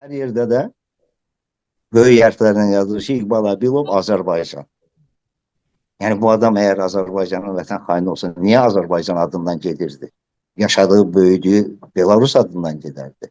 Her yerde de böyük hərflərlə yazılır ki, İqbal Əbilov Azərbaycan. Yəni bu adam əgər Azərbaycanın vətən xaini olsa, niyə Azərbaycan adından gedirdi? Yaşadığı, böyüdüyü Belarus adından gedərdi.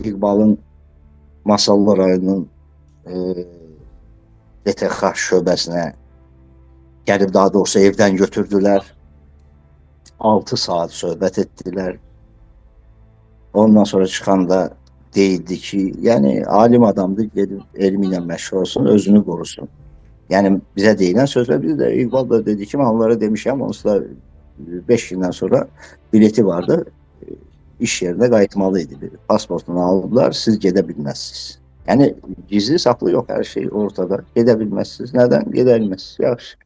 İqbalın Masallı rayonunun DTX şöbəsinə gəlib, daha doğrusu evdən götürdülər. 6 saat söhbət etdilər. Ondan sonra çıxanda deyildi ki, yəni alim adamdır, gedib elmi ilə məşğul olsun, özünü qorusun. Yəni bizə deyilən sözlər, biz də İqbal da dedi ki, mən onlara demişəm, onsuz da 5 gündən sonra bileti vardı. İş yerine qayıtmalıydı. Pasportunu aldılar, siz gedə bilməzsiniz. Yəni gizli saklı yok, her şey ortada. Gedə bilməzsiniz. Neden? Gedə bilməzsiniz. Yaxşı.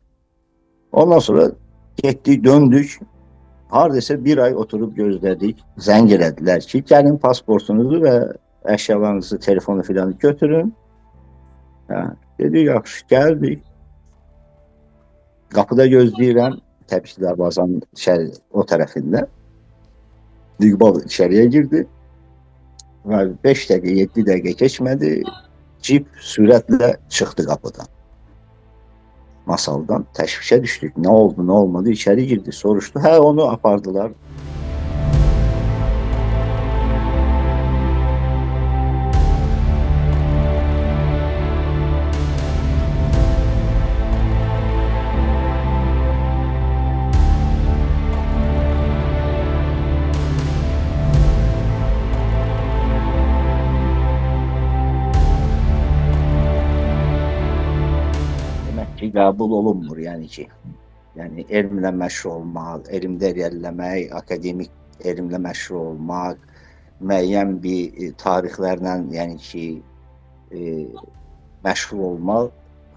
Ondan sonra getdik, döndük. Hardasa bir ay oturup gözlədik. Zəng elədilər ki, gəlin pasportunuzu və əşyalarınızı, telefonu filan götürün. Dedik, yaxşı, gəldik. Qapıda gözləyirəm. Təbii ki, Dərvazanın o tərəfində. İqbal içeriye girdi ve 5 dakika 7 dakika geçmedi, cip süratle çıktı kapıdan. Masaldan təşvişə düşdük. Ne oldu, ne olmadı? İçeri girdi, soruştu. Onu apardılar. Qəbul olunmur, yəni ki, yəni elmlə məşğul olmaq, elmdə irəliləmək, akademik elmlə məşğul olmaq, müəyyən bir tarixlərlə, yəni ki, məşğul olmaq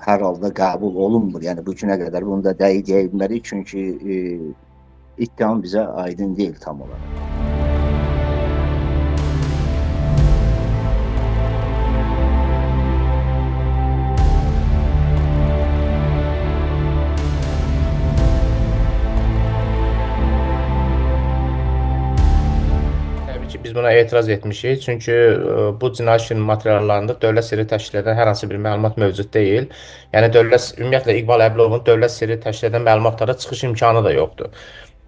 hər halda qəbul olunmur. Yəni bu günə qədər bunu da deyə bilmərik, çünki ittiham bizə aydın deyil tam olaraq. Biz buna etiraz etmişik. Çünki bu cinayət işinin materiallarında dövlət sirri təşkil edən hər hansı bir məlumat mövcud deyil. Yəni ümumiyyətlə İqbal Əbilovun dövlət sirri təşkil edən məlumatlara çıxış imkanı da yoxdur.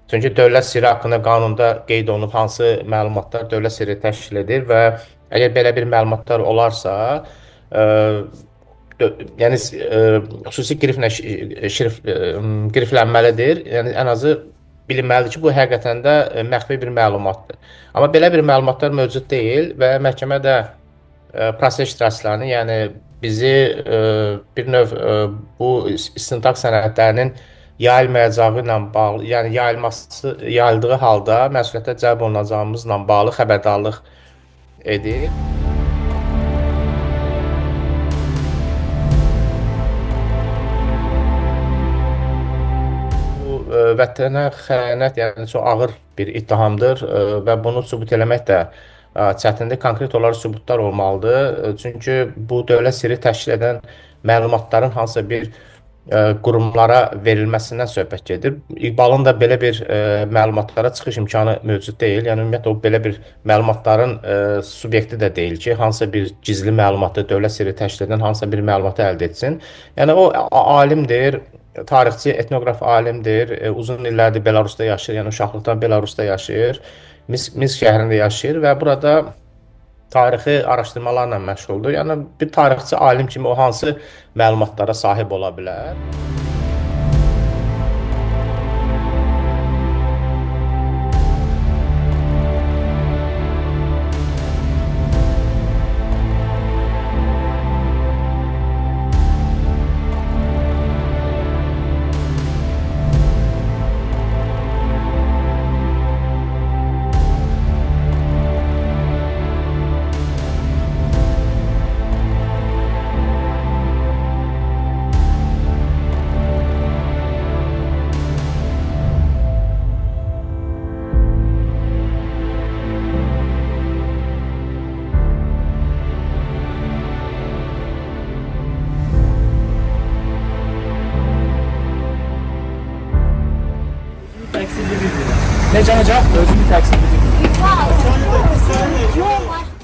Çünki dövlət sirri haqqında qanunda qeyd olunub hansı məlumatlar dövlət sirri təşkil edir və əgər belə bir məlumatlar olarsa, yəni xüsusi qriflənməlidir. Yəni ən azı bilinməlidir ki, bu həqiqətən də məxfi bir məlumatdır. Amma belə bir məlumatlar mövcud deyil və məhkəmə də proses iştirakçılarını, yəni bizi bir növ bu istintaq sənədlərinin yayılmayacağı ilə bağlı, yəni yayıldığı halda məsuliyyətə cəlb olunacağımızla bağlı xəbərdarlıq edir. Vətənə xəyanət, yəni çox ağır bir ittihamdır və bunu sübut eləmək də çətindir. Konkret olaraq sübutlar olmalıdır. Çünki bu dövlət sirri təşkil edən məlumatların hansısa bir qurumlara verilməsindən söhbət gedir. İqbalın da belə bir məlumatlara çıxış imkanı mövcud deyil. Yəni ümumiyyətlə o belə bir məlumatların subyekti də deyil ki, hansısa bir gizli məlumatı, dövlət sirri təşkil edən hansısa bir məlumatı əldə etsin. Yəni o alimdir, tarixçi, etnoqraf alimdir. Uzun illərdir Belarusda yaşayır, yəni uşaqlıqdan Belarusda yaşayır. Minsk şəhərində yaşayır və burada tarixi araşdırmalarla məşğuldur. Yəni bir tarixçi alim kimi o hansı məlumatlara sahib ola bilər? Necə necə? Özünü təqsim edir. Wow.